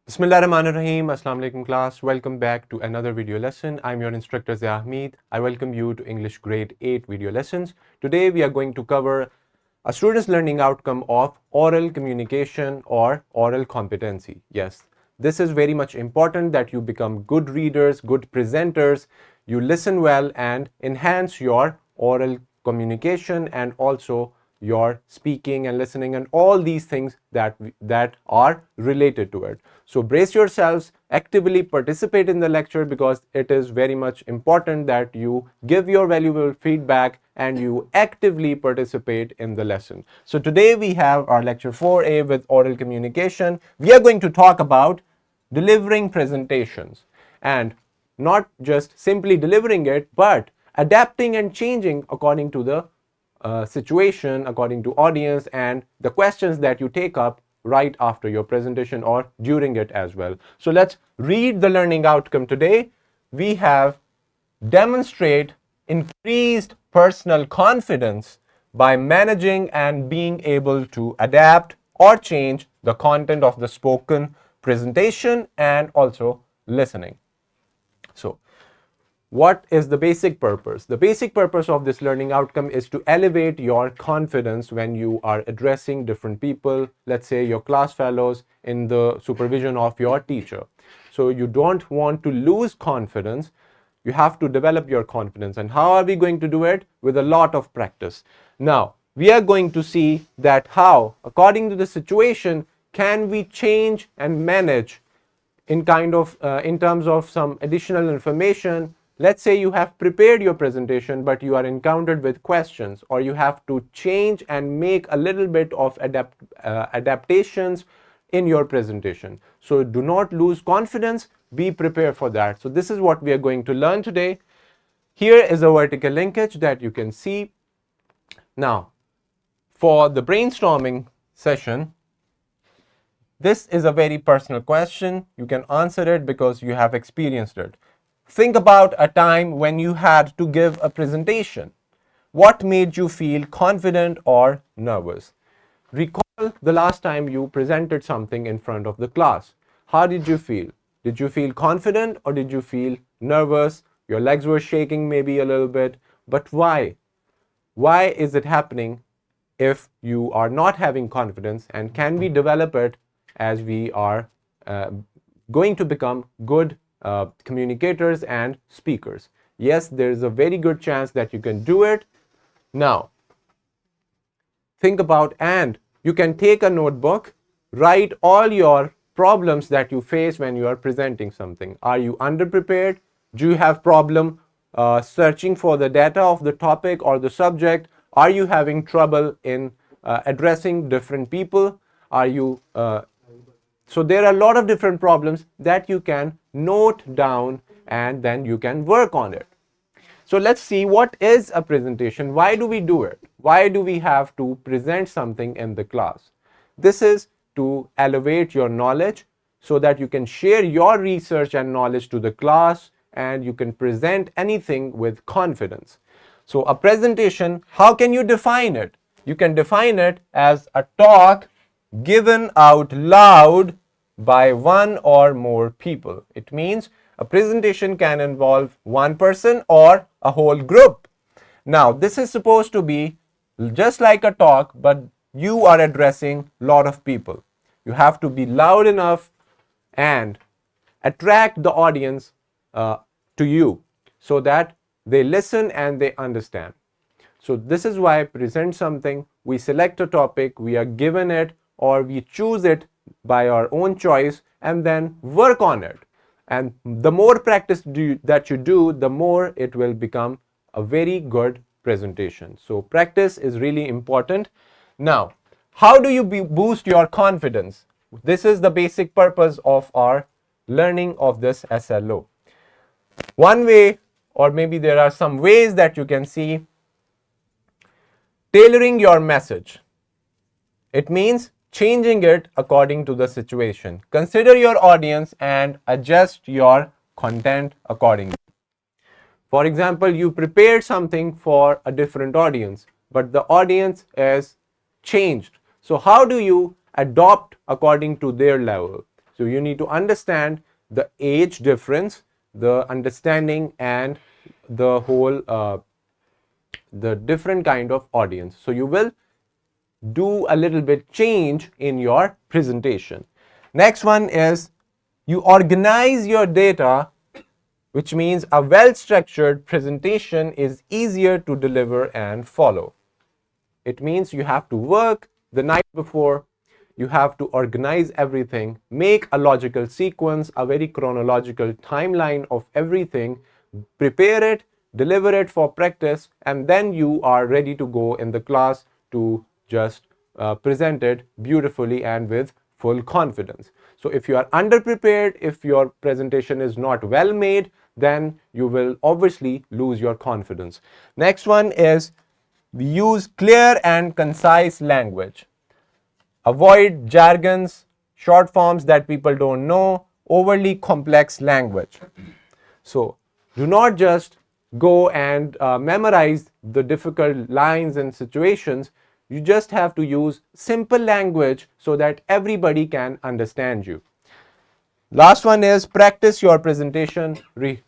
Bismillahirrahmanirrahim. Assalamu alaikum class. Welcome back to another video lesson. I'm your instructor Zia Hamid. I welcome you to English grade 8 video lessons. Today we are going to cover a student's learning outcome of oral communication or oral competency. Yes, this is very much important that you become good readers, good presenters, you listen well and enhance your oral communication and also your speaking and listening and all these things that are related to it. So brace yourselves, actively participate in the lecture because it is very much important that you give your valuable feedback and you actively participate in the lesson. So today we have our lecture 4A with oral communication. We are going to talk about delivering presentations and not just simply delivering it, but adapting and changing according to the situation, according to audience and the questions that you take up right after your presentation or during it as well. So let's read the learning outcome today. We have demonstrate increased personal confidence by managing and being able to adapt or change the content of the spoken presentation and also listening. So what is the basic purpose? The basic purpose of this learning outcome is to elevate your confidence when you are addressing different people, let's say your class fellows in the supervision of your teacher. So you don't want to lose confidence. You have to develop your confidence. And how are we going to do it? With a lot of practice. Now, we are going to see that how, according to the situation, can we change and manage in terms of some additional information. Let's say you have prepared your presentation, but you are encountered with questions, or you have to change and make a little bit of adaptations in your presentation. So do not lose confidence, be prepared for that. So this is what we are going to learn today. Here is a vertical linkage that you can see. Now, for the brainstorming session, this is a very personal question. You can answer it because you have experienced it. Think about a time when you had to give a presentation. What made you feel confident or nervous? Recall the last time you presented something in front of the class. How did you feel? Did you feel confident or did you feel nervous? Your legs were shaking maybe a little bit. But why? Why is it happening if you are not having confidence, and can we develop it as we are going to become good communicators and speakers? Yes, there is a very good chance that you can do it. Now, think about, and you can take a notebook, write all your problems that you face when you are presenting something. Are you underprepared? Do you have problem searching for the data of the topic or the subject? Are you having trouble in addressing different people? Are you so there are a lot of different problems that you can note down and then you can work on it. So let's see, what is a presentation? Why do we do it? Why do we have to present something in the class? This is to elevate your knowledge so that you can share your research and knowledge to the class and you can present anything with confidence. So a presentation, how can you define it? You can define it as a talk given out loud by one or more people. It means a presentation can involve one person or a whole group. Now, this is supposed to be just like a talk, but you are addressing a lot of people. You have to be loud enough and attract the audience to you so that they listen and they understand. So this is why present something, we select a topic, we are given it or we choose it by our own choice and then work on it. And the more practice that you do, the more it will become a very good presentation. So practice is really important. Now, how do you boost your confidence? This is the basic purpose of our learning of this SLO. One way, or maybe there are some ways that you can see, tailoring your message. It means changing it according to the situation. Consider your audience and adjust your content accordingly. For example, you prepared something for a different audience, but the audience is changed. So how do you adopt according to their level? So you need to understand the age difference, the understanding, and the whole the different kind of audience. So you will do a little bit change in your presentation. Next one is you organize your data, which means a well-structured presentation is easier to deliver and follow. It means you have to work the night before, you have to organize everything, make a logical sequence, a very chronological timeline of everything, prepare it, deliver it for practice, and then you are ready to go in the class to just present it beautifully and with full confidence. So if you are underprepared, if your presentation is not well made, then you will obviously lose your confidence. Next one is we use clear and concise language. Avoid jargons, short forms that people don't know, overly complex language. So do not just go and memorize the difficult lines and situations. You just have to use simple language so that everybody can understand you. Last one is practice your presentation.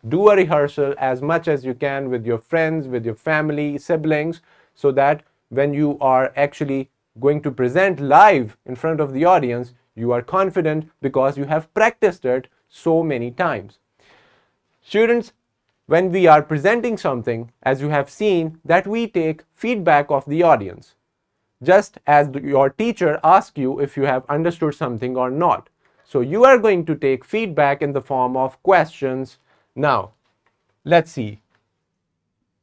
Do a rehearsal as much as you can with your friends, with your family, siblings, so that when you are actually going to present live in front of the audience, you are confident because you have practiced it so many times. Students, when we are presenting something, as you have seen, that we take feedback of the audience, just as your teacher asks you if you have understood something or not. So you are going to take feedback in the form of questions. Now, let's see.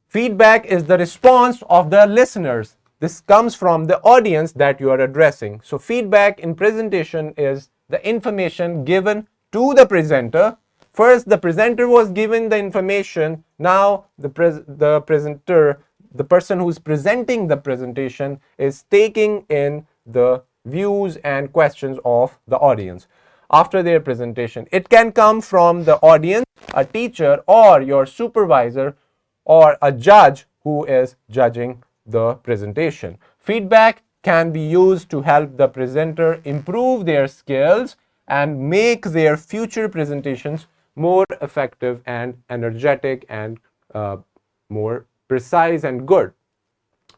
Feedback is the response of the listeners. This comes from the audience that you are addressing. So feedback in presentation is the information given to the presenter. First, the presenter was given the information. Now, the presenter, the person who's presenting the presentation, is taking in the views and questions of the audience after their presentation. It can come from the audience, a teacher, or your supervisor, or a judge who is judging the presentation. Feedback can be used to help the presenter improve their skills and make their future presentations more effective and energetic and more precise and good.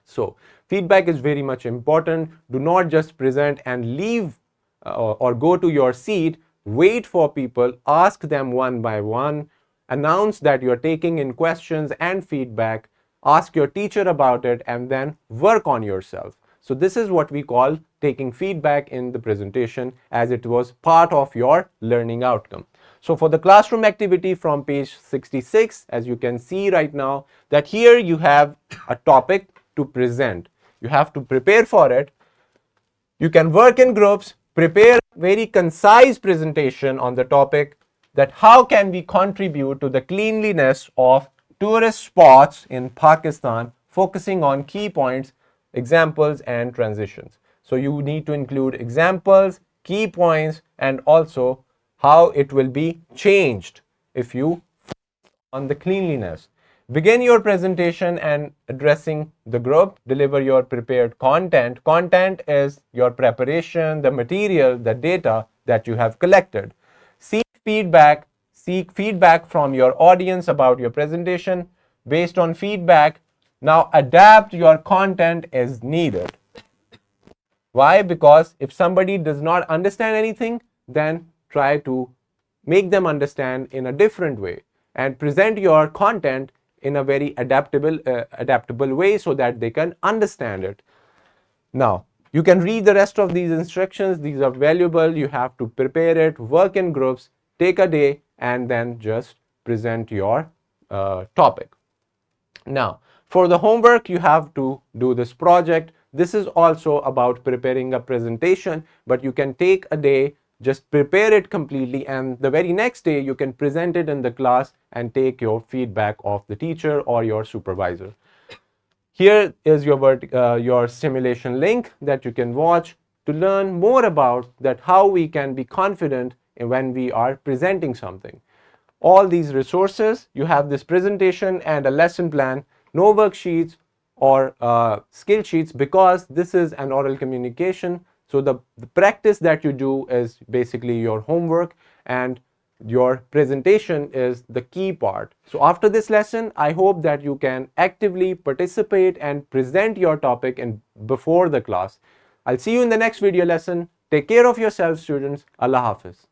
So feedback is very much important. Do not just present and leave or go to your seat. Wait for people, ask them one by one, announce that you're taking in questions and feedback, ask your teacher about it, and then work on yourself. So this is what we call taking feedback in the presentation, as it was part of your learning outcome. So for the classroom activity from page 66, as you can see right now, that here you have a topic to present. You have to prepare for it. You can work in groups, prepare very concise presentation on the topic that how can we contribute to the cleanliness of tourist spots in Pakistan, focusing on key points, examples, and transitions. So you need to include examples, key points, and also how it will be changed if you on the cleanliness. Begin your presentation and addressing the group. Deliver your prepared content. Content is your preparation, the material, the data that you have collected. Seek feedback. Seek feedback from your audience about your presentation. Based on feedback, now adapt your content as needed. Why? Because if somebody does not understand anything, then try to make them understand in a different way and present your content in a very adaptable way so that they can understand it. Now, you can read the rest of these instructions. These are valuable. You have to prepare it, work in groups, take a day, and then just present your topic. Now, for the homework, you have to do this project. This is also about preparing a presentation, but you can take a day, just prepare it completely, and the very next day you can present it in the class and take your feedback of the teacher or your supervisor. Here is your simulation link that you can watch to learn more about that how we can be confident when we are presenting something. All these resources, you have this presentation and a lesson plan, no worksheets or skill sheets, because this is an oral communication. So the practice that you do is basically your homework, and your presentation is the key part. So after this lesson, I hope that you can actively participate and present your topic before the class. I'll see you in the next video lesson. Take care of yourself, students. Allah Hafiz.